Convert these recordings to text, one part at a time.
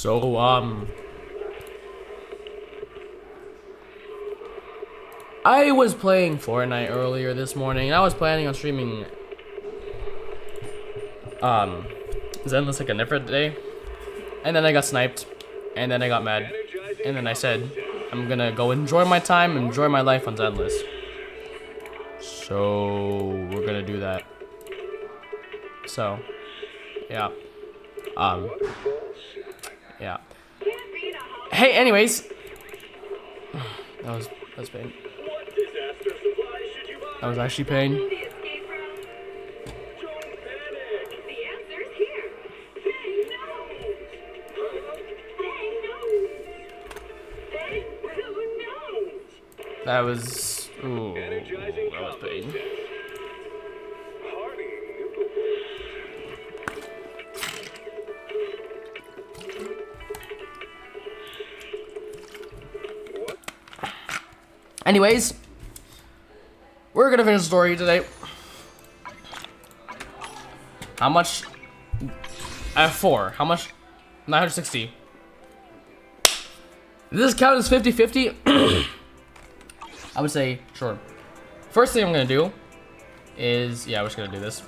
So, I was playing Fortnite earlier this morning. I was planning on streaming, Zenless like a different day. And then I got sniped. And then I got mad. And then I said, I'm gonna go enjoy my time, enjoy my life on Zenless. So, we're gonna do that. So, yeah. Yeah. Hey, anyways. That was pain. That was actually pain. That was... Ooh, that was pain. Anyways, we're gonna finish the story today. How much? I have 4. How much? 960. Does this count as 50-50? I would say, sure. First thing I'm gonna do is, yeah, we're just gonna do this.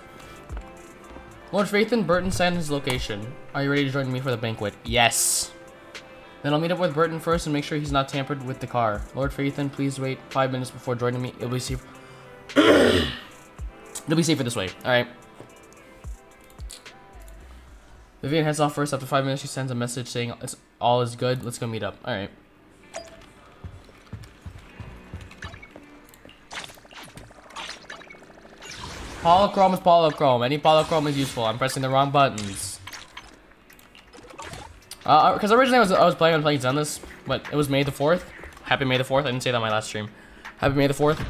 Lord Phaethon, Burton sent his location. Are you ready to join me for the banquet? Yes. Then I'll meet up with Burton first and make sure he's not tampered with the car. Lord Phaethon, please wait 5 minutes before joining me. It'll be safe. It'll be safer this way. Alright. Vivian heads off first. After 5 minutes, she sends a message saying all is good. Let's go meet up. Alright. Polychrome is polychrome. Any polychrome is useful. I'm pressing the wrong buttons. Because originally I was planning on playing Zenless, but it was May the 4th. Happy May the 4th. I didn't say that in my last stream. Happy May the 4th.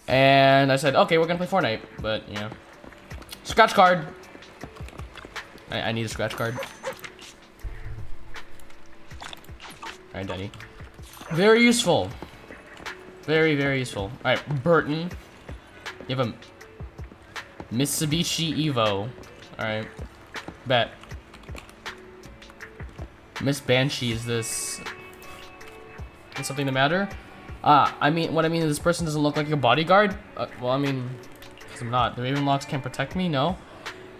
And I said, okay, we're gonna play Fortnite. But, yeah. Scratch card. I need a scratch card. Alright, Denny. Very useful. Very, very useful. Alright, Burton. You have a Mitsubishi Evo. Alright. Bet. Miss Banshee, is this... Is something the matter? I mean, what I mean is this person doesn't look like a bodyguard? Well, I mean, because I'm not. The Ravenlocks can't protect me? No?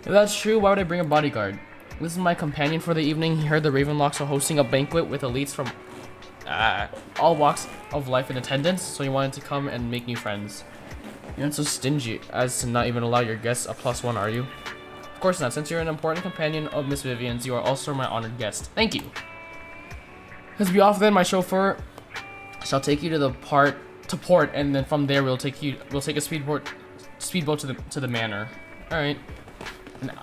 If that's true, why would I bring a bodyguard? This is my companion for the evening. He heard the Ravenlocks are hosting a banquet with elites from all walks of life in attendance, so he wanted to come and make new friends. You're not so stingy as to not even allow your guests a +1, are you? Of course not. Since you're an important companion of Miss Vivian's, you are also my honored guest. Thank you. Let's be off then. My chauffeur shall take you to the port, and then from there we'll take a speedboat to the manor. All right. Now,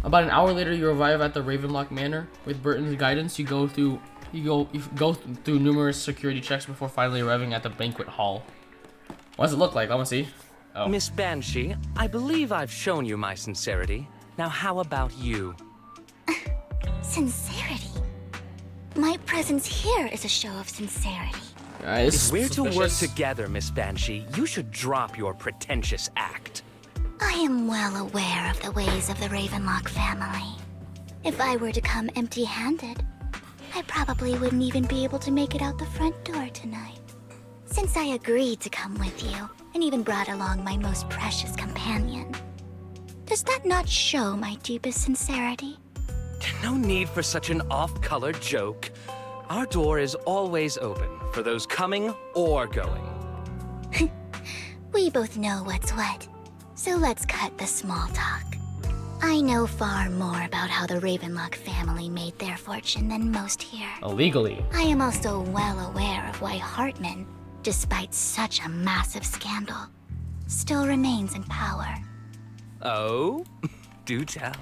about an hour later, you arrive at the Ravenlock Manor. With Burton's guidance, you go through numerous security checks before finally arriving at the banquet hall. What does it look like? I want to see. Oh. Miss Banshee, I believe I've shown you my sincerity. Now, how about you? Sincerity? My presence here is a show of sincerity. If we're to work together, Miss Banshee, you should drop your pretentious act. I am well aware of the ways of the Ravenlock family. If I were to come empty-handed, I probably wouldn't even be able to make it out the front door tonight. Since I agreed to come with you, and even brought along my most precious companion, does that not show my deepest sincerity? No need for such an off-color joke. Our door is always open for those coming or going. We both know what's what, so let's cut the small talk. I know far more about how the Ravenlock family made their fortune than most here. Illegally. I am also well aware of why Hartman, despite such a massive scandal, still remains in power. Oh? Do tell.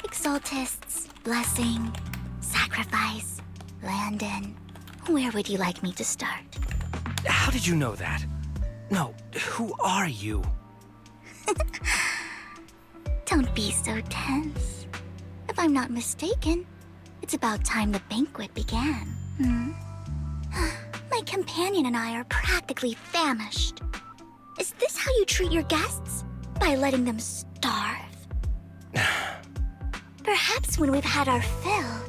Exaltists, blessing, sacrifice, Landon. Where would you like me to start? How did you know that? No, who are you? Don't be so tense. If I'm not mistaken, it's about time the banquet began. My companion and I are practically famished. Is this how you treat your guests? By letting them starve? Perhaps when we've had our fill,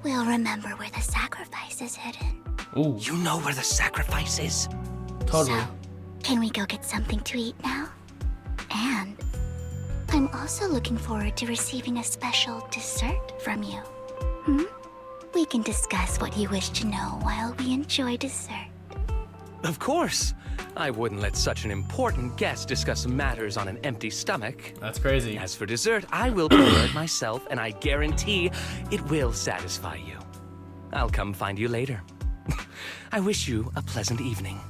we'll remember where the sacrifice is hidden. Ooh, You know where the sacrifice is? totally. So, can we go get something to eat now? And I'm also looking forward to receiving a special dessert from you. We can discuss what you wish to know while we enjoy dessert. Of course. I wouldn't let such an important guest discuss matters on an empty stomach. That's crazy. As for dessert, I will prepare it myself, and I guarantee it will satisfy you. I'll come find you later. I wish you a pleasant evening.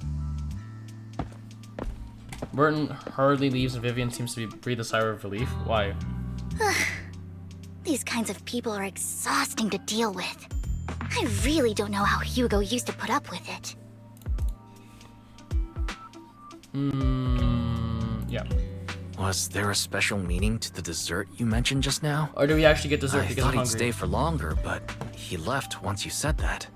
Burton hurriedly leaves and Vivian seems to breathe a sigh of relief. Why? These kinds of people are exhausting to deal with. I really don't know how Hugo used to put up with it. Yeah. Was there a special meaning to the dessert you mentioned just now? Or do we actually get dessert I because thought I'm he'd hungry? stay for longer, but he left once you said that.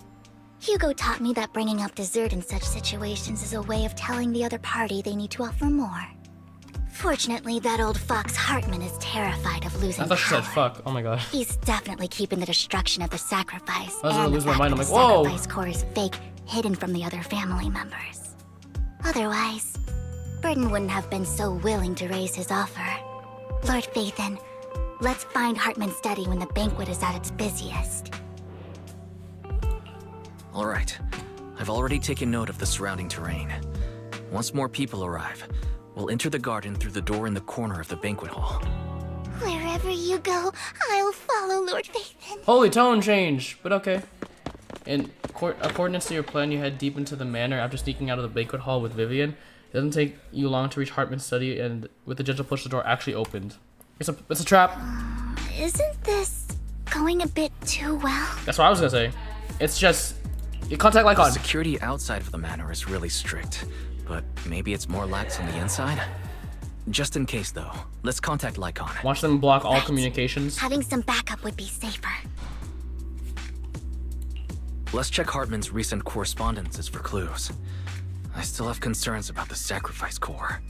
Hugo taught me that bringing up dessert in such situations is a way of telling the other party they need to offer more. Fortunately, that old fox Hartman is terrified of losing I thought she power. said fuck. Oh my god. He's definitely keeping the destruction of the sacrifice I was gonna and the lose my fact mind. that I'm the like, whoa. sacrifice core is fake, hidden from the other family members. Otherwise, Burton wouldn't have been so willing to raise his offer. Lord Phaethon, let's find Hartman's study when the banquet is at its busiest. All right. I've already taken note of the surrounding terrain. Once more people arrive, we'll enter the garden through the door in the corner of the banquet hall. Wherever you go, I'll follow, Lord Phaethon. Holy tone change, but okay. In accordance to your plan, you head deep into the manor after sneaking out of the banquet hall with Vivian. It doesn't take you long to reach Hartman's study, and with a gentle push, the door actually opened. It's a trap. Isn't this going a bit too well? That's what I was gonna say. It's just contact like The on. security outside of the manor is really strict, but maybe it's more lax on the inside? Just in case, though, let's contact Lycon. Watch them block all Right. communications. Having some backup would be safer. Let's check Hartman's recent correspondences for clues. I still have concerns about the sacrifice core.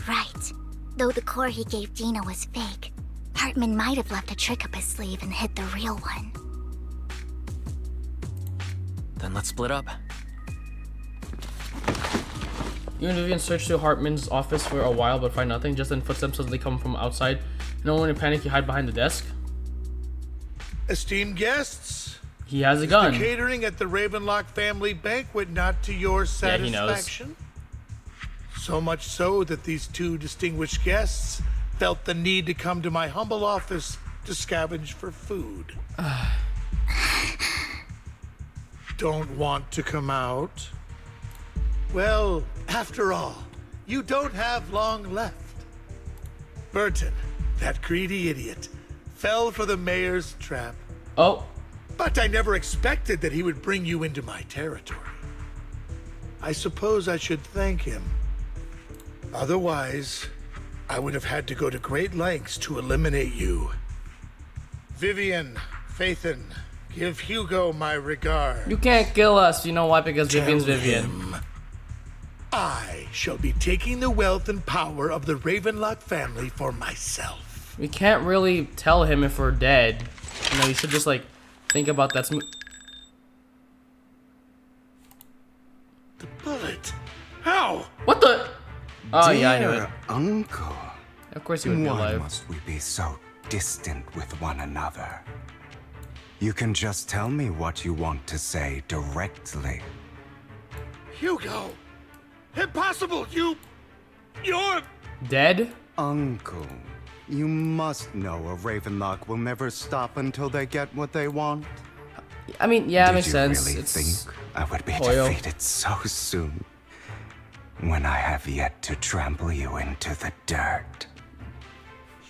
Right. Though the core he gave Dina was fake, Hartman might have left a trick up his sleeve and hid the real one. Then let's split up. You and Vivian search through Hartman's office for a while, but find nothing. Just then, footsteps suddenly come from outside. No one in panic, you hide behind the desk. Esteemed guests, He has a the gun. catering at the Ravenlock family banquet not to your Yeah, he knows. satisfaction? So much so that these two distinguished guests felt the need to come to my humble office to scavenge for food. Don't want to come out? Well, after all, you don't have long left. Burton, that greedy idiot, fell for the mayor's trap. Oh, But I never expected that he would bring you into my territory. I suppose I should thank him. Otherwise, I would have had to go to great lengths to eliminate you. Vivian, Phaethon, give Hugo my regard. you can't kill us. You know why? Because Tell Vivian's Vivian. him I shall be taking the wealth and power of the Ravenlock family for myself. We can't really tell him if we're dead. You know, you should just like think about that. The bullet. How? What the? Oh yeah, I knew it. Dear Uncle, Of course he would be why alive. must we be so distant with one another? You can just tell me what you want to say directly. Hugo! Impossible! You're... Dead? Uncle, you must know a Ravenlock will never stop until they get what they want. I mean, yeah, it Did makes you sense. really It's think I would be oil. defeated so soon? When I have yet to trample you into the dirt.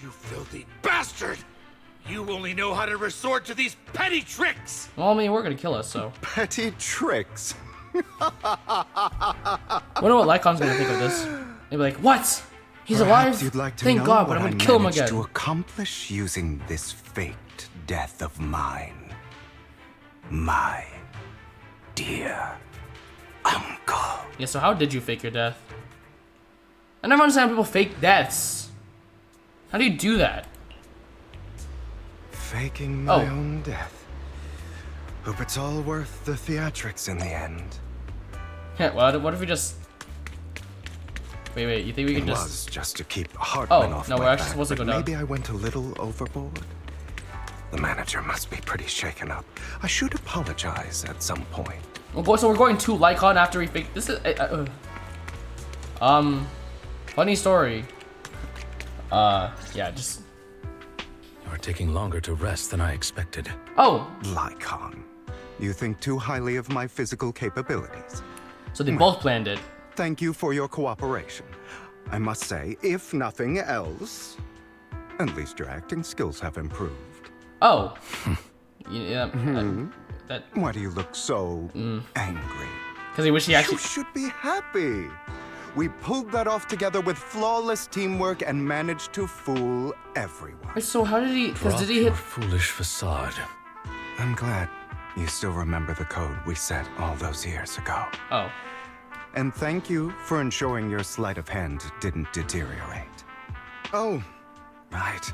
You filthy bastard! You only know how to resort to these petty tricks! well, I mean, we're gonna kill us, so. Petty tricks. I wonder what Lycon's gonna think of this. They'd be like, what? He's Perhaps alive? you'd like to Thank know God, but what I'm I gonna kill him managed again. to accomplish using this faked death of mine. My dear uncle. Yeah, so how did you fake your death? I never understand how people fake deaths. How do you do that? Faking my Oh. own death. Hope it's all worth the theatrics in the end. Yeah, what if we just... Wait, you think we can It just... was just to keep Hartman off no, my we're actually back, supposed to but go down. maybe I went a little overboard. The manager must be pretty shaken up. I should apologize at some point. Oh, so we're going to Lycon after we fake... This is... funny story. Yeah, just... You're taking longer to rest than I expected. Oh! Lycon, you think too highly of my physical capabilities. So they both planned it. Thank you for your cooperation. I must say, if nothing else, at least your acting skills have improved. Oh. Yeah, that... Why do you look so angry? Because he wished he actually... You should be happy. We pulled that off together with flawless teamwork and managed to fool everyone. Wait, so how did he... Because Drop did he your hit... foolish facade. I'm glad you still remember the code we set all those years ago. Oh. And thank you for ensuring your sleight of hand didn't deteriorate. Oh, right.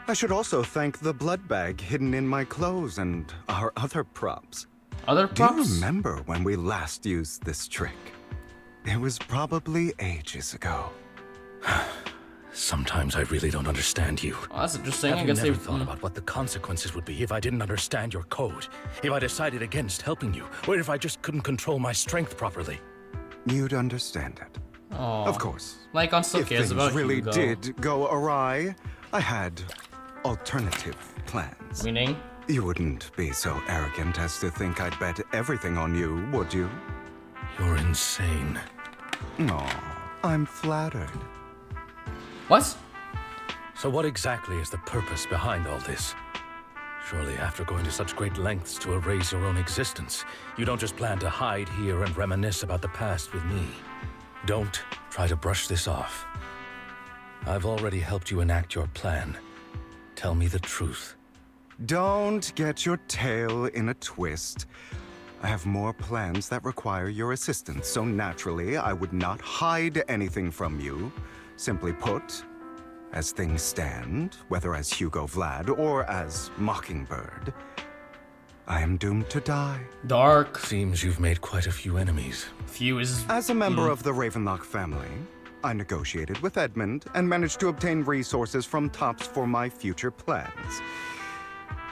I should also thank the blood bag hidden in my clothes and our other props. Other Do you props? remember when we last used this trick? It was probably ages ago. Sometimes I really don't understand you. Oh, that's interesting. Have I you guess never they... thought about what the consequences would be if I didn't understand your code? If I decided against helping you? Or if I just couldn't control my strength properly? You'd understand it. Oh. Of course. Lycon still If cares things about really Hugo. did go awry, I had alternative plans. Meaning? You wouldn't be so arrogant as to think I'd bet everything on you, would you? You're insane. Aw, I'm flattered. What? So what exactly is the purpose behind all this? Surely after going to such great lengths to erase your own existence, you don't just plan to hide here and reminisce about the past with me. Don't try to brush this off. I've already helped you enact your plan. Tell me the truth. Don't get your tail in a twist. I have more plans that require your assistance, so naturally I would not hide anything from you. Simply put, as things stand, whether as Hugo Vlad or as Mockingbird, I am doomed to die. Dark. Seems you've made quite a few enemies. Few is... As a member of the Ravenlock family, I negotiated with Edmund and managed to obtain resources from Tops for my future plans.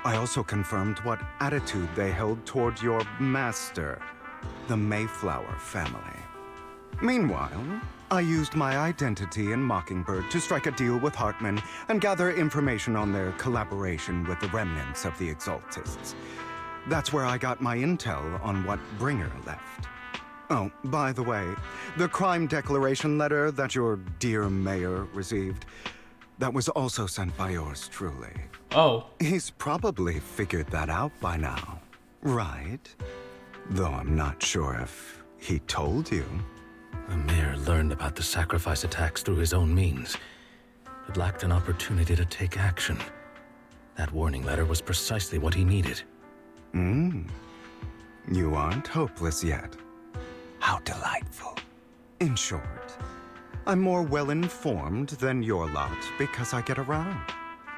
I also confirmed what attitude they held toward your master, the Mayflower family. Meanwhile, I used my identity in Mockingbird to strike a deal with Hartman and gather information on their collaboration with the remnants of the Exaltists. That's where I got my intel on what Bringer left. Oh, by the way, the crime declaration letter that your dear mayor received, that was also sent by yours truly. Oh. He's probably figured that out by now, right? Though I'm not sure if he told you. The mayor learned about the sacrifice attacks through his own means, but lacked an opportunity to take action. That warning letter was precisely what he needed. You aren't hopeless yet. How delightful. In short, I'm more well-informed than your lot because I get around,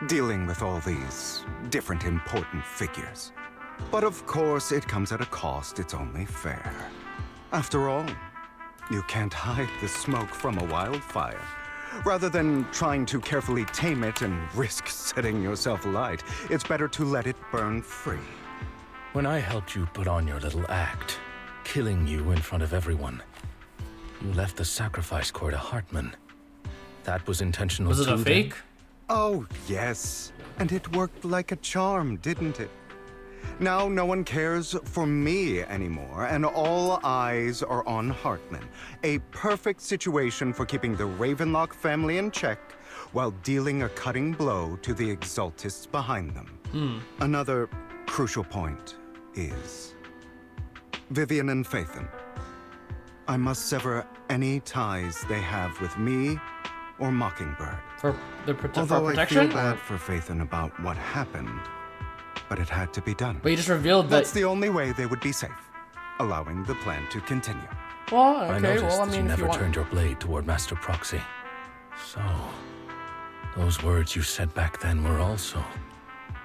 dealing with all these different important figures. But of course, it comes at a cost. It's only fair. After all, you can't hide the smoke from a wildfire. Rather than trying to carefully tame it and risk setting yourself alight, it's better to let it burn free. When I helped you put on your little act, killing you in front of everyone, you left the sacrifice core to Hartman. That was intentional Was it a too, fake? then? Oh, yes. And it worked like a charm, didn't it? Now no one cares for me anymore, and all eyes are on Hartman. A perfect situation for keeping the Ravenlock family in check while dealing a cutting blow to the Exaltists behind them. Another crucial point is Vivian and Phaethon. I must sever any ties they have with me or Mockingbird. For the Although I protection? feel bad for Phaethon about what happened, but it had to be done. But you just revealed that... That's the only way they would be safe, allowing the plan to continue. Well, I okay, noticed well, I that mean, you if you never want... turned your blade toward Master Proxy. So, those words you said back then were also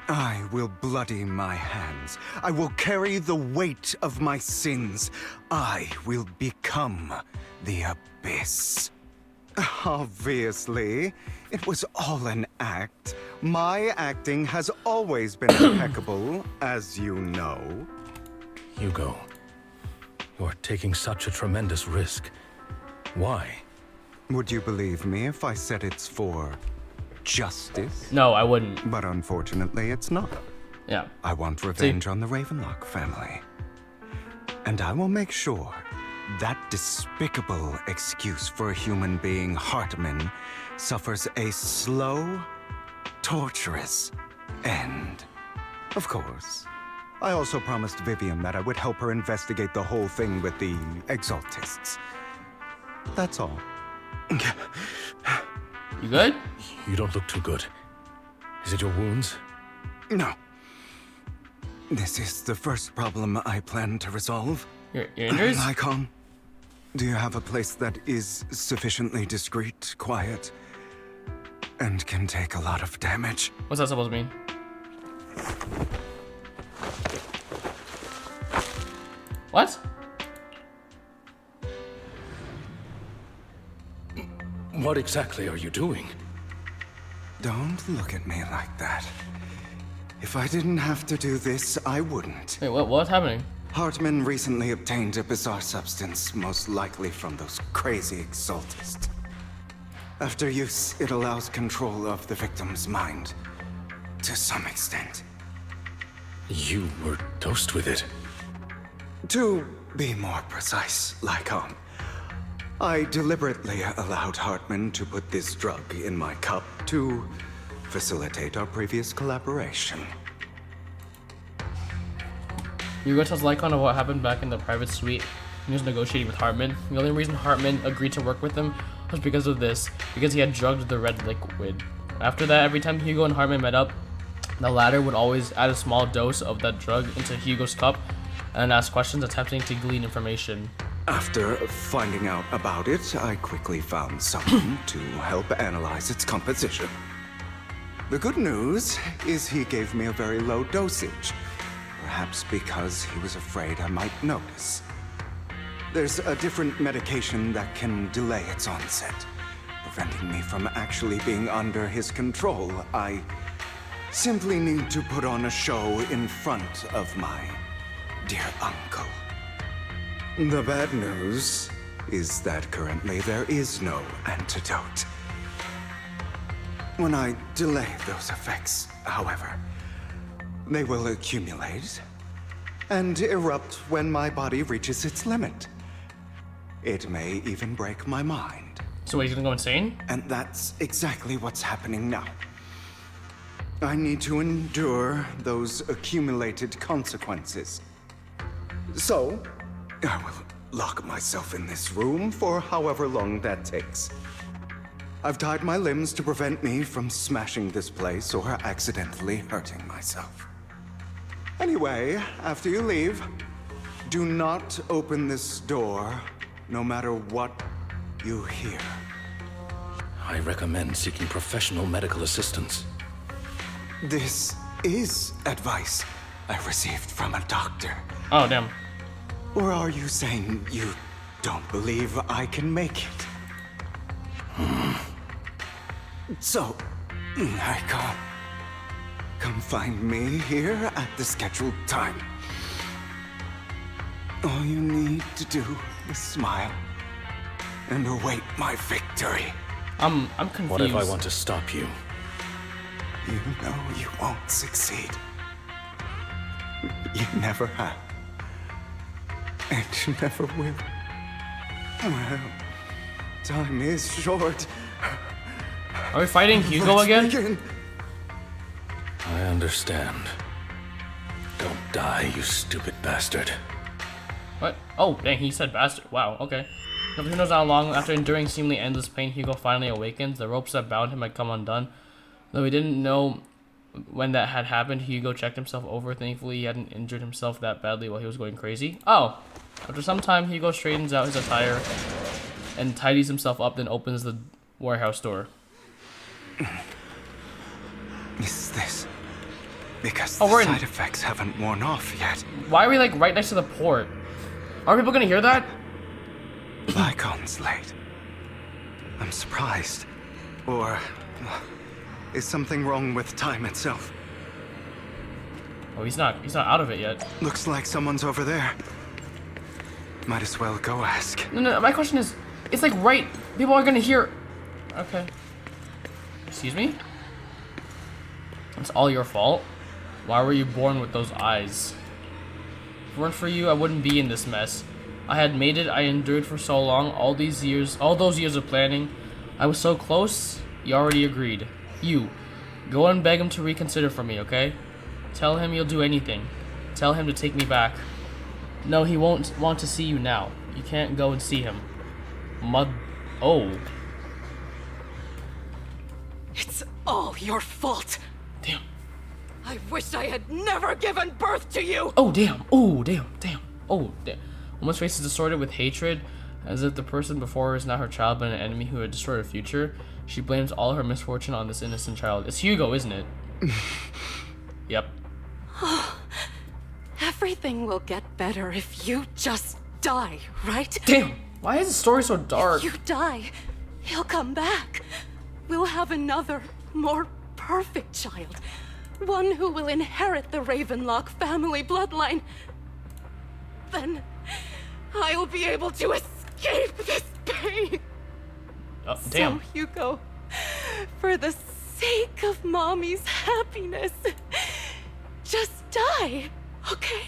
I will bloody my hands. I will carry the weight of my sins. I will become the Abyss. Obviously, it was all an act. My acting has always been impeccable, as you know. Hugo, you're taking such a tremendous risk. Why? Would you believe me if I said it's for justice? No, I wouldn't. But unfortunately, it's not. Yeah. I want revenge on the Ravenlock family. And I will make sure that despicable excuse for a human being, Hartman, suffers a slow, torturous end. Of course. I also promised Vivian that I would help her investigate the whole thing with the Exaltists. That's all. You good? You don't look too good. Is it your wounds? No. This is the first problem I plan to resolve. Your injuries? Lycon, do you have a place that is sufficiently discreet, quiet, and can take a lot of damage? What's that supposed to mean? What? What exactly are you doing? Don't look at me like that. If I didn't have to do this, I wouldn't. Wait, what's happening? Hartman recently obtained a bizarre substance, most likely from those crazy Exaltists. After use, it allows control of the victim's mind. To some extent. You were dosed with it. To be more precise, Lycon, I deliberately allowed Hartman to put this drug in my cup to facilitate our previous collaboration. Hugo tells Lycon of what happened back in the private suite when he was negotiating with Hartman. The only reason Hartman agreed to work with him was because of this, because he had drugged the red liquid. After that, every time Hugo and Hartman met up, the latter would always add a small dose of that drug into Hugo's cup and ask questions attempting to glean information. After finding out about it, I quickly found someone to help analyze its composition. The good news is he gave me a very low dosage, perhaps because he was afraid I might notice. There's a different medication that can delay its onset, preventing me from actually being under his control. I simply need to put on a show in front of my dear uncle. The bad news is that currently there is no antidote. When I delay those effects, however, they will accumulate and erupt when my body reaches its limit. It may even break my mind. So he's gonna go insane? And that's exactly what's happening now. I need to endure those accumulated consequences. So, I will lock myself in this room for however long that takes. I've tied my limbs to prevent me from smashing this place or accidentally hurting myself. Anyway, after you leave, do not open this door, no matter what you hear. I recommend seeking professional medical assistance. This is advice I received from a doctor. Oh, damn. Or are you saying you don't believe I can make it? So, Lycon, come find me here at the scheduled time. All you need to do is smile and await my victory. I'm confused. What if I want to stop you? You know you won't succeed. You never have. And you never will. Well, time is short. Are we fighting Hugo Let's again? begin. I understand. Don't die, you stupid bastard. What? Oh, dang, he said bastard. Wow, okay. Who knows how long after enduring seemingly endless pain, Hugo finally awakens. The ropes that bound him had come undone. Though he didn't know when that had happened, Hugo checked himself over. Thankfully, he hadn't injured himself that badly while he was going crazy. Oh! After some time, Hugo straightens out his attire and tidies himself up, then opens the warehouse door. Is this Because Oh, the we're in- side effects haven't worn off yet. Why are we like right next to the port? Are people gonna hear that? Lycon's late. I'm surprised. Or is something wrong with time itself? Oh, he's not out of it yet. Looks like someone's over there. Might as well go ask. No, my question is, it's like right, people are gonna hear. Okay. Excuse me? It's all your fault? Why were you born with those eyes? If it weren't for you, I wouldn't be in this mess. I had made it, I endured for so long, all those years of planning. I was so close, you already agreed. You, go and beg him to reconsider for me, okay? Tell him you'll do anything. Tell him to take me back. No, he won't want to see you now. You can't go and see him. Oh. It's all your fault. Damn. I wish I had never given birth to you. Oh, damn. Oh, damn. Oh, damn. Woman's face is distorted with hatred, as if the person before her is not her child, but an enemy who had destroyed her future. She blames all her misfortune on this innocent child. It's Hugo, isn't it? Yep. Everything will get better if you just die, right? Damn. Why is the story so dark? If you die, he'll come back. We'll have another, more perfect child. One who will inherit the Ravenlock family bloodline. Then I'll be able to escape this pain. Oh, damn. So, Hugo, for the sake of Mommy's happiness, just die, okay?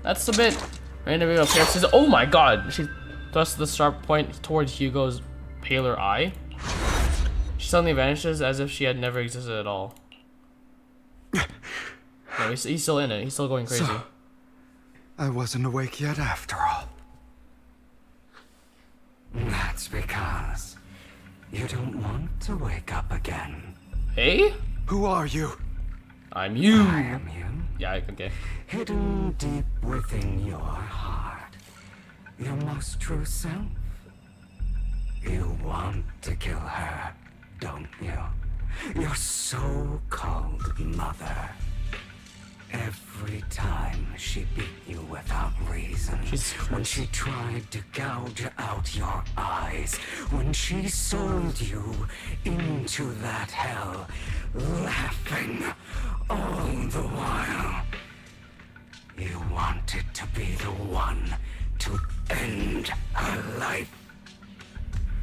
That's a bit random appearances. Oh my god! She thrusts the sharp point towards Hugo's paler eye. She suddenly vanishes as if she had never existed at all. No, he's still in it. He's still going crazy. So, I wasn't awake yet after all. That's because you don't want to wake up again. Hey? Who are you? I'm you. I am you, Yeah, okay. hidden deep within your heart. Your most true self. You want to kill her, don't you? Your so-called mother. Every time she beat you without reason, Jesus when Christ. she tried to gouge out your eyes, when she sold you into that hell, laughing all the while. You wanted to be the one to end her life.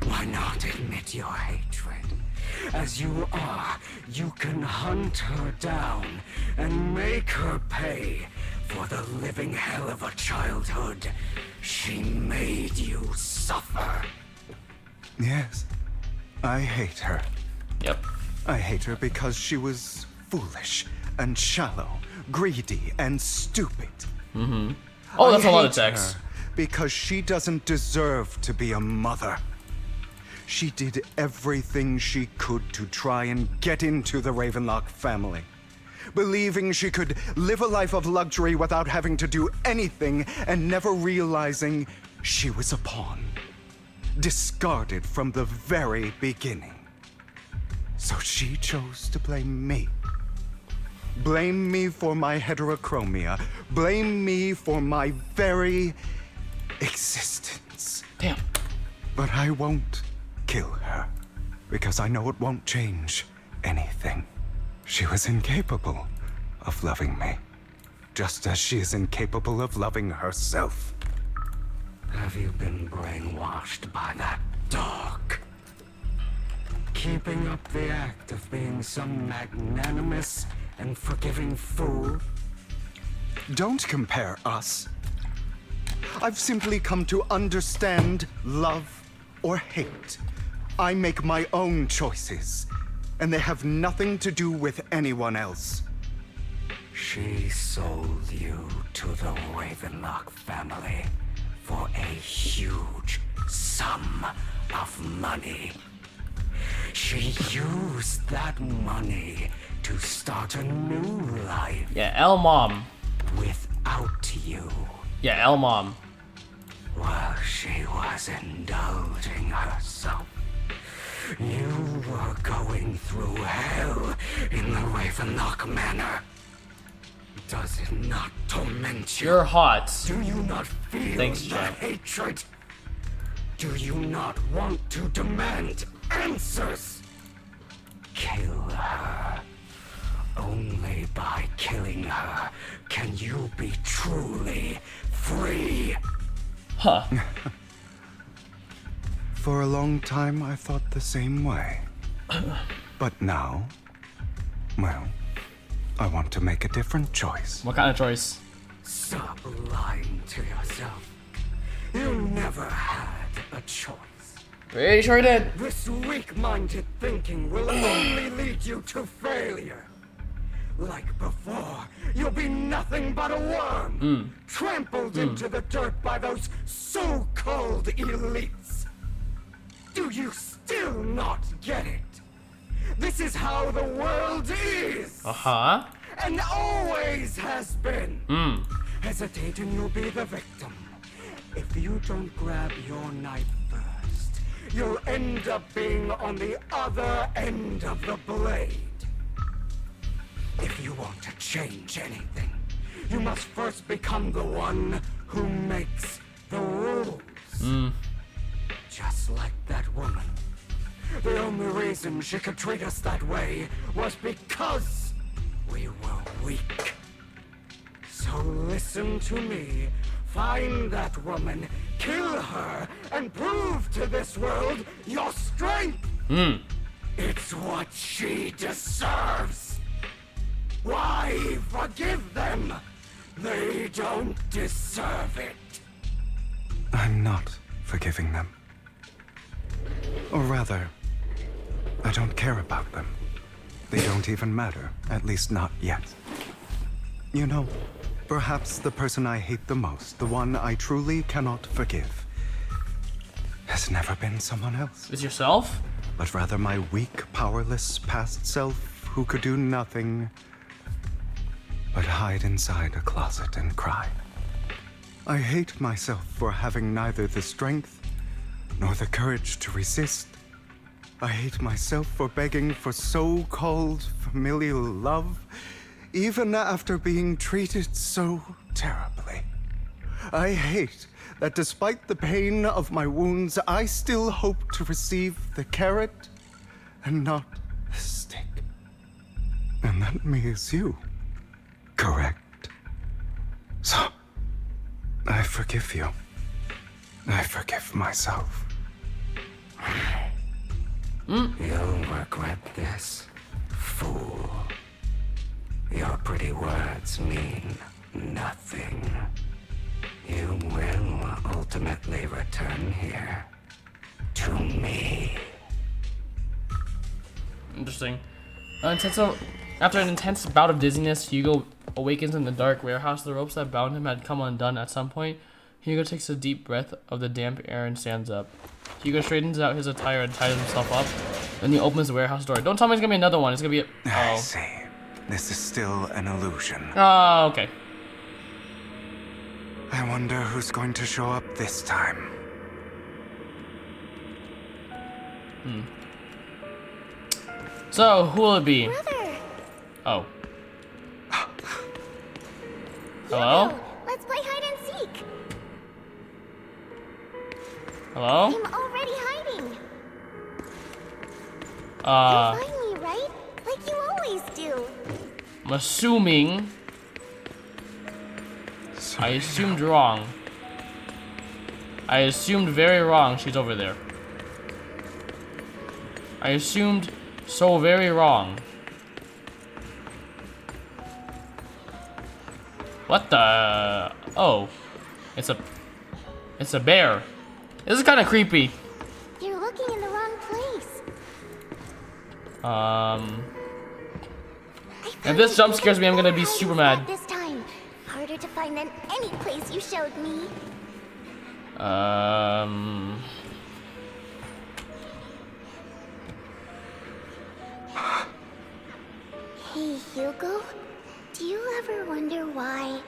Why not admit your hatred? As you are, you can hunt her down and make her pay for the living hell of a childhood she made you suffer. Yes, I hate her. Yep. I hate her because she was foolish and shallow, greedy and stupid. Oh, that's I a lot of hate text. her because she doesn't deserve to be a mother. She did everything she could to try and get into the Ravenlock family, believing she could live a life of luxury without having to do anything and never realizing she was a pawn, discarded from the very beginning. So she chose to blame me. Blame me for my heterochromia. Blame me for my very existence. Damn. But I won't kill her, because I know it won't change anything. She was incapable of loving me, just as she is incapable of loving herself. Have you been brainwashed by that dog? Keeping up the act of being some magnanimous and forgiving fool? Don't compare us. I've simply come to understand love or hate. I make my own choices, and they have nothing to do with anyone else. She sold you to the Ravenlock family for a huge sum of money. She used that money to start a new life Yeah, L mom. without you. Yeah, L mom. While she was indulging herself, you were going been through hell in the Ravenlock Manor. Does it not torment you? You're hot. Do you not feel Thanks, the champ. hatred? Do you not want to demand answers? Kill her. Only by killing her can you be truly free. Huh. For a long time, I thought the same way. But now, well, I want to make a different choice. What kind of choice? Stop lying to yourself. You never had a choice. Pretty sure he did. This weak-minded thinking will only lead you to failure. Like before, you'll be nothing but a worm, trampled into the dirt by those so-called elites. Do you still not get it? This is how the world is, Uh-huh. and always has been. Hesitate and you'll be the victim. If you don't grab your knife first, you'll end up being on the other end of the blade. If you want to change anything, you must first become the one who makes the rules. Just like that woman. The only reason she could treat us that way was because we were weak. So listen to me. Find that woman, kill her, and prove to this world your strength. It's what she deserves. Why forgive them? They don't deserve it. I'm not forgiving them. Or rather, I don't care about them. They don't even matter, at least not yet. You know, perhaps the person I hate the most, the one I truly cannot forgive, has never been someone else, Is yourself? but rather my weak, powerless past self who could do nothing but hide inside a closet and cry. I hate myself for having neither the strength nor the courage to resist. I hate myself for begging for so-called familial love, even after being treated so terribly. I hate that despite the pain of my wounds, I still hope to receive the carrot and not the stick. And that me is you, correct? So, I forgive you. I forgive myself. You'll regret this, fool. Your pretty words mean nothing. You will ultimately return here to me. Interesting. After an intense bout of dizziness, Hugo awakens in the dark warehouse. The ropes that bound him had come undone at some point. Hugo takes a deep breath of the damp air and stands up. Hugo straightens out his attire and ties himself up. Then he opens the warehouse door. Don't tell me it's gonna be another one. It's gonna be a... I Oh. see. This is still an illusion. Oh, okay. I wonder who's going to show up this time. So, who will it be? Brother! Oh. Hello? Hugo, let's play hide and seek. Hello? I'm already hiding. Uh, You'll find me, right? Like you always do. I'm assuming... I assumed wrong. I assumed very wrong she's over there. I assumed so very wrong. What the... Oh. It's a bear. This is kind of creepy. You're looking in the wrong place. If this jump scares me, I'm gonna be super mad. This time, harder to find than any place you showed me. Hey, Hugo. Do you ever wonder why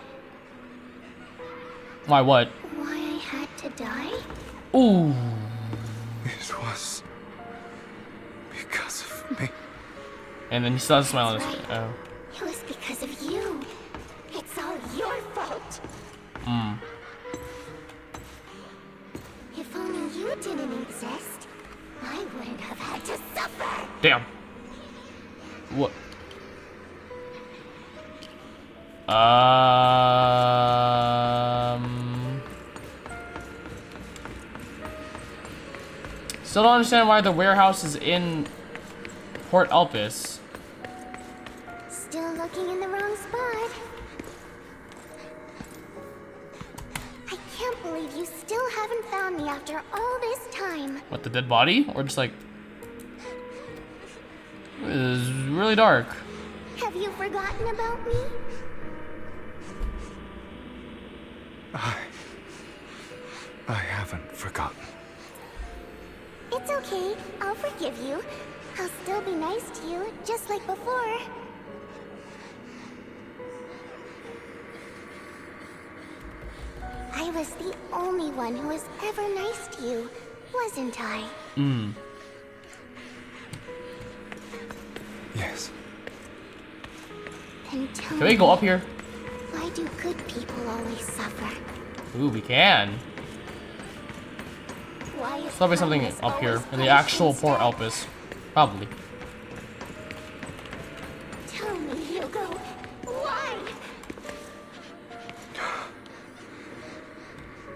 Why what? I had to die? Ooh. It was because of me. And then he still has a smile on his That's face. right. Oh. It was because of you. It's all your fault. If only you didn't exist, I wouldn't have had to suffer. Damn. What? Still don't understand why the warehouse is in Port Elpis. Still looking in the wrong spot. I can't believe you still haven't found me after all this time. What, the dead body? Or just like... It is really dark. Have you forgotten about me? I haven't forgotten. It's okay. I'll forgive you. I'll still be nice to you, just like before. I was the only one who was ever nice to you, wasn't I? Yes. Then tell Can we go up here? why do good people always suffer? Ooh, we can. Why is There's probably something kindness up here always in the punished actual Port instead? Elpis. Probably. Tell me, Hugo, why?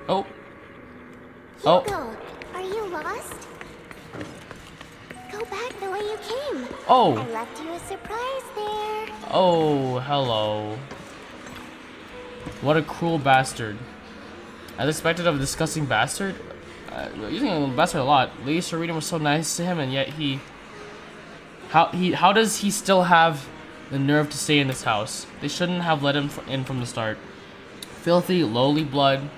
Oh. Oh. Hugo, are you lost? Go back the way you came. Oh. I left you a surprise there. Oh, hello. What a cruel bastard. As expected of a disgusting bastard. Using bastard a lot. Lady Serena was so nice to him, and yet how does he still have the nerve to stay in this house? They shouldn't have let him in from the start. Filthy, lowly blood.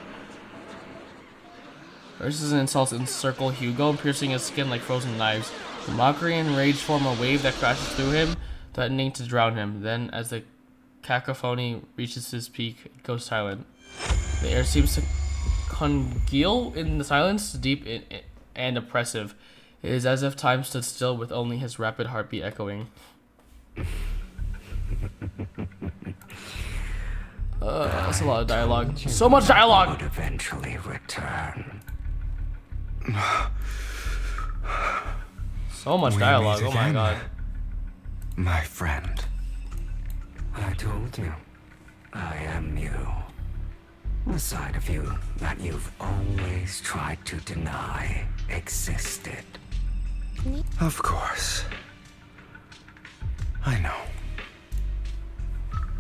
Verses and insults encircle Hugo, piercing his skin like frozen knives. The mockery and rage form a wave that crashes through him, threatening to drown him. Then, as the cacophony reaches its peak, it goes silent. The air seems to congeal in the silence, deep and oppressive. It is as if time stood still with only his rapid heartbeat echoing. That's a lot of dialogue. So much dialogue! Would eventually return. So much We dialogue, meet oh my again, god. My friend. I told you, I am you. The side of you that you've always tried to deny existed. Of course. I know.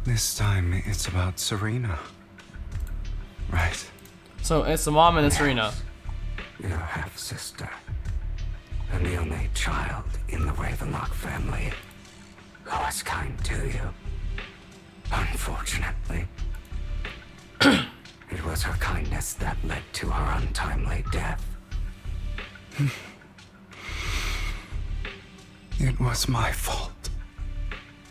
This time it's about Serena. Right. So it's the mom and it's Serena. Your half-sister. And the only child in the Ravenlock family who was kind to you. Unfortunately, it was her kindness that led to her untimely death. It was my fault.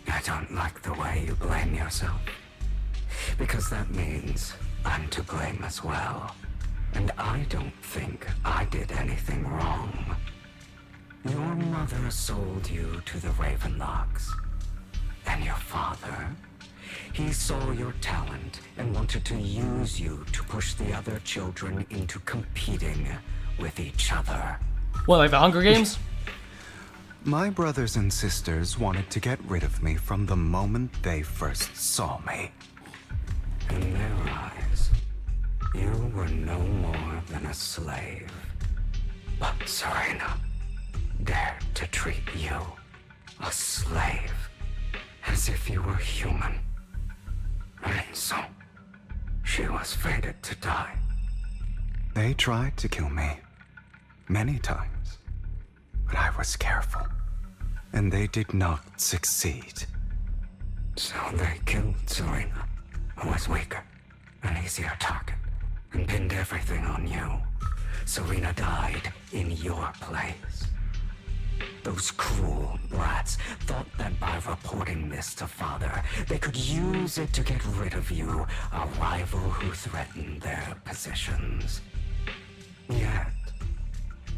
I don't like the way you blame yourself. Because that means I'm to blame as well. And I don't think I did anything wrong. Your mother sold you to the Ravenlocks. And your father, he saw your talent and wanted to use you to push the other children into competing with each other. What, like the Hunger Games? My brothers and sisters wanted to get rid of me from the moment they first saw me. In their eyes, you were no more than a slave. But Serena dared to treat you, a slave, as if you were human. And so, she was fated to die. They tried to kill me. Many times. But I was careful. And they did not succeed. So they killed Serena, who was weaker, an easier target, and pinned everything on you. Serena died in your place. Those cruel brats thought that by reporting this to Father, they could use it to get rid of you, a rival who threatened their positions. Yet,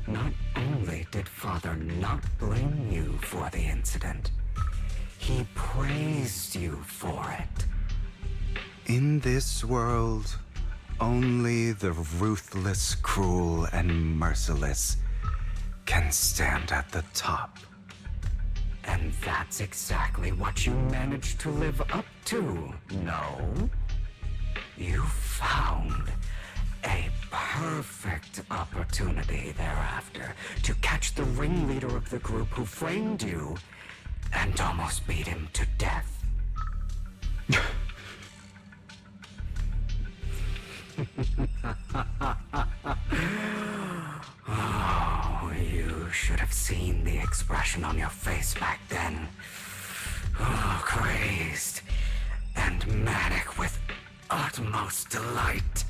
not only did Father not blame you for the incident, He praised you for it. In this world, only the ruthless, cruel, and merciless can stand at the top. And that's exactly what you managed to live up to, no? You found a perfect opportunity thereafter to catch the ringleader of the group who framed you and almost beat him to death. Oh, you should have seen the expression on your face back then. Oh, crazed and manic with utmost delight.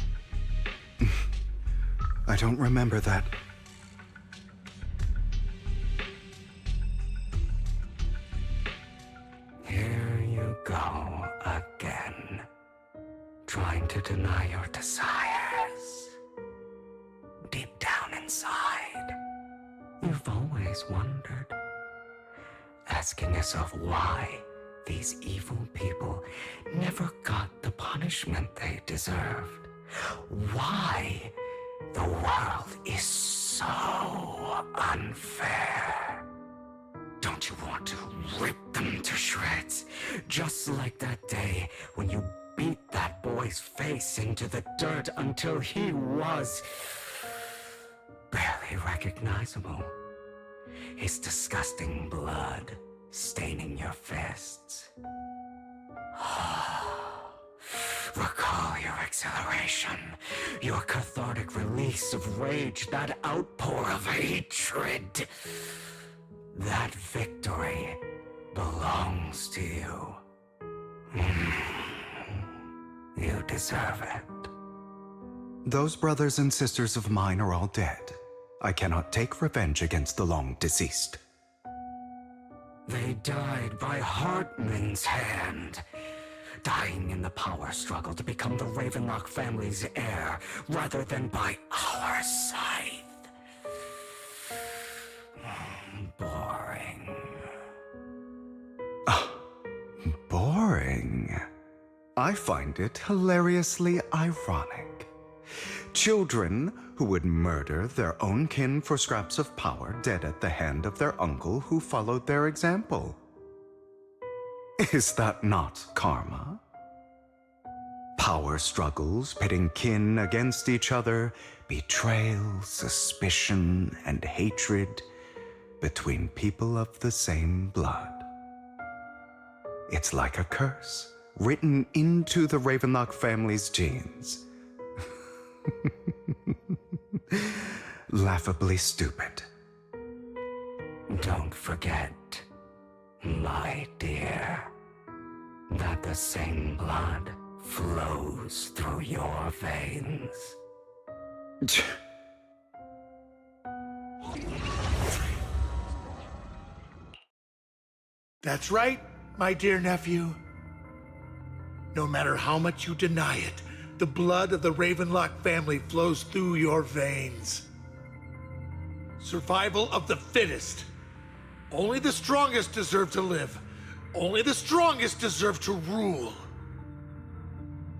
I don't remember that. Here you go again, trying to deny your desires. Deep down inside, you've always wondered, asking yourself why these evil people never got the punishment they deserved. Why the world is so unfair. Don't you want to rip them to shreds? Just like that day when you beat that boy's face into the dirt until he was barely recognizable. His disgusting blood staining your fists. Recall your exhilaration, your cathartic release of rage, that outpour of hatred. That victory belongs to you. You deserve it. Those brothers and sisters of mine are all dead. I cannot take revenge against the long deceased. They died by Hartman's hand, dying in the power struggle to become the Ravenlock family's heir, rather than by our scythe. Boring. Boring. I find it hilariously ironic. Children who would murder their own kin for scraps of power, dead at the hand of their uncle who followed their example. Is that not karma? Power struggles pitting kin against each other, betrayal, suspicion, and hatred between people of the same blood. It's like a curse written into the Ravenlock family's genes. Laughably stupid. Don't forget, my dear, that the same blood flows through your veins. That's right, my dear nephew. No matter how much you deny it, the blood of the Ravenlock family flows through your veins. Survival of the fittest. Only the strongest deserve to live. Only the strongest deserve to rule.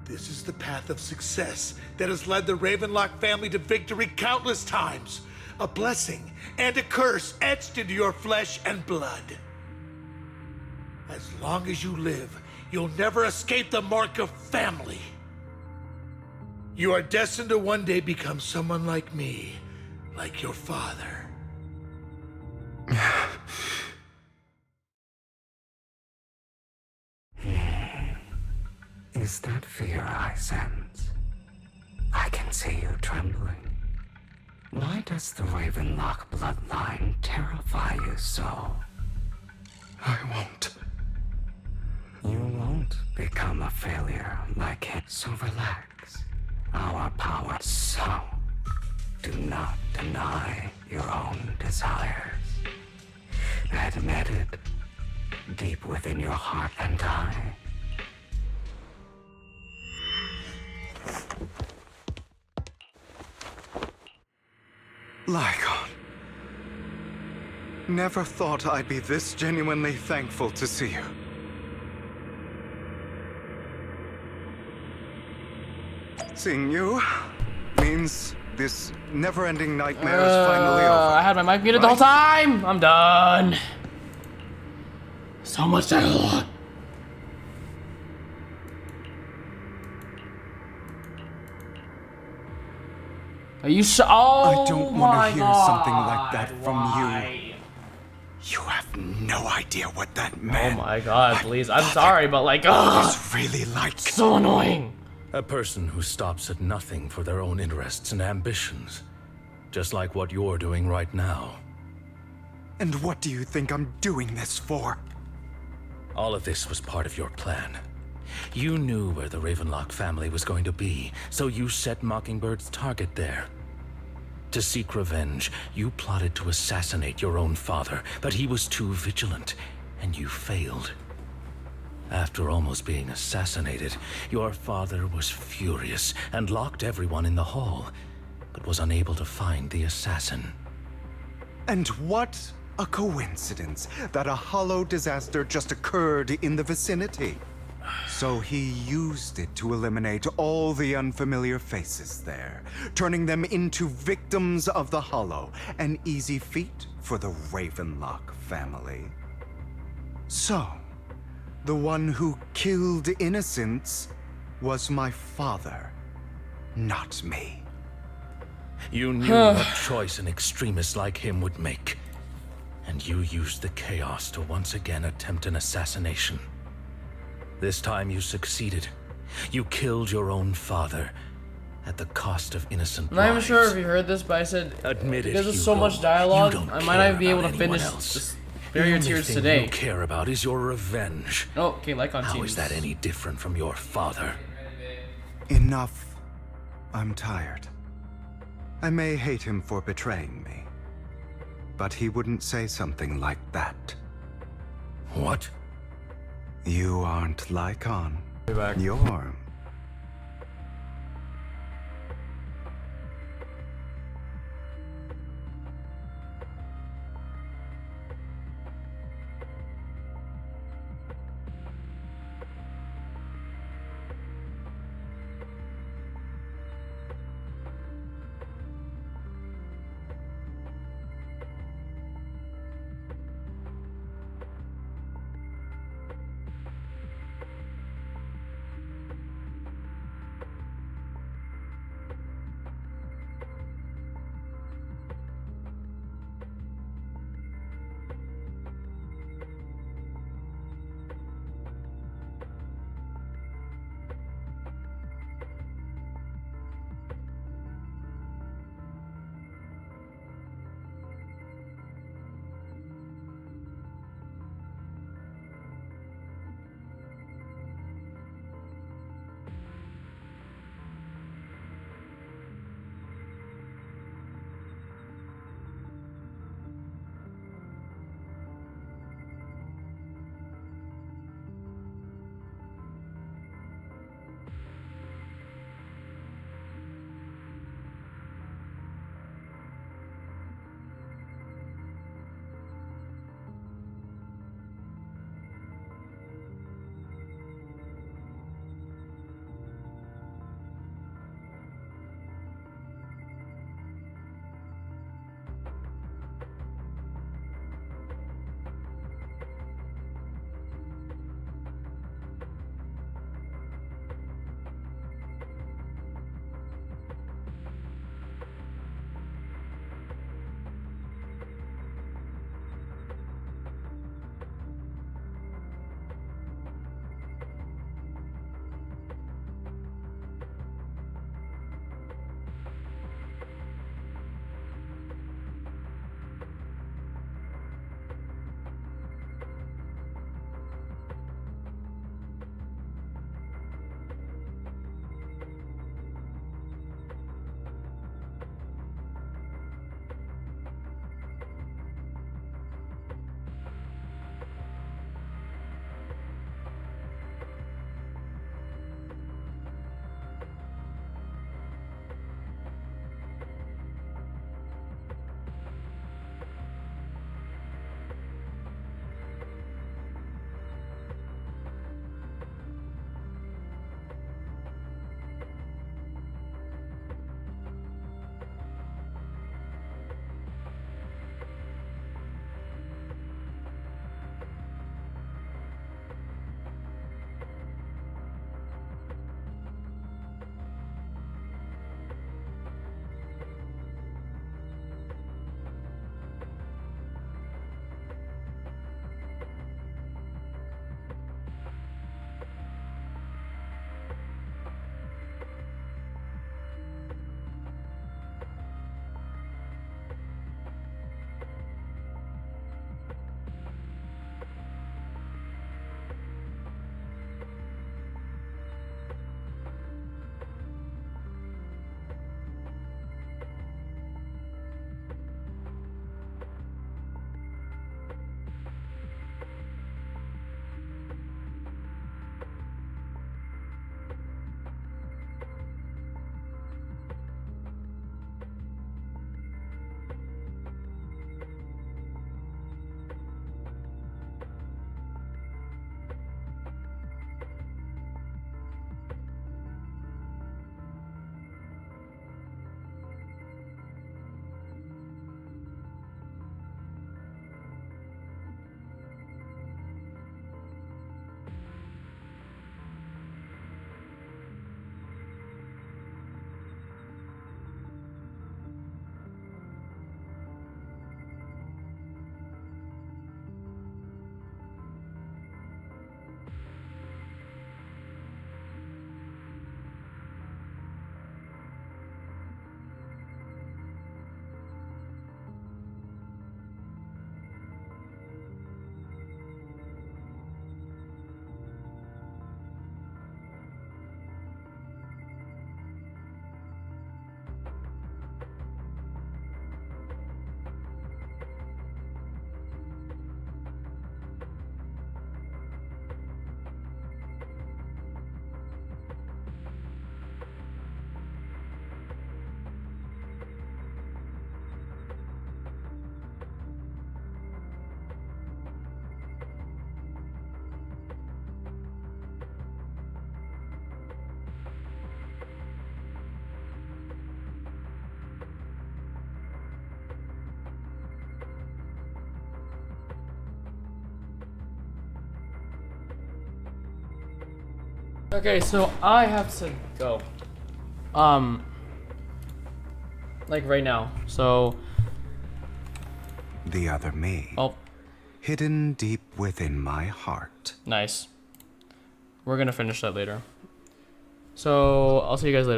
This is the path of success that has led the Ravenlock family to victory countless times. A blessing and a curse etched into your flesh and blood. As long as you live, you'll never escape the mark of family. You are destined to one day become someone like me, like your father. Is that fear I sense? I can see you trembling. Why does the Ravenlock bloodline terrify you so? I won't. You won't become a failure like him, so relax. Our power, so do not deny your own desires. Admit it, deep within your heart and eye. Lygon. Never thought I'd be this genuinely thankful to see you. Seeing you means this never-ending nightmare is finally over. I had my mic muted the whole time. I'm done. So much dialogue. Are you so? Oh, I don't want to hear something like that from you. You have no idea what that meant. Oh my god, please. I'm sorry, but like, ugh. It's really like So annoying. A person who stops at nothing for their own interests and ambitions. Just like what you're doing right now. And what do you think I'm doing this for? All of this was part of your plan. You knew where the Ravenlock family was going to be, so you set Mockingbird's target there. To seek revenge, you plotted to assassinate your own father, but he was too vigilant, and you failed. After almost being assassinated, your father was furious and locked everyone in the hall, but was unable to find the assassin. And what a coincidence that a hollow disaster just occurred in the vicinity. So he used it to eliminate all the unfamiliar faces there, turning them into victims of the hollow, an easy feat for the Ravenlock family. So, the one who killed innocents was my father, not me. You knew what choice an extremist like him would make. And you used the chaos to once again attempt an assassination. This time you succeeded. You killed your own father at the cost of innocent I'm not even lives. sure if you heard this, but I said Admit it, because there's so Hugo. much dialogue, You don't I might not care be able to about finish anyone else. this The Barrier only Tears thing today. you care about is your revenge. Oh, okay, like on How Teams. is that any different from your father? Enough. I'm tired. I may hate him for betraying me, but he wouldn't say something like that. What? You aren't Lycon. Be back. You're... Okay, so I have to go. Like right now. So. The other me. Oh, Hidden deep within my heart. nice. We're gonna finish that later. So I'll see you guys later.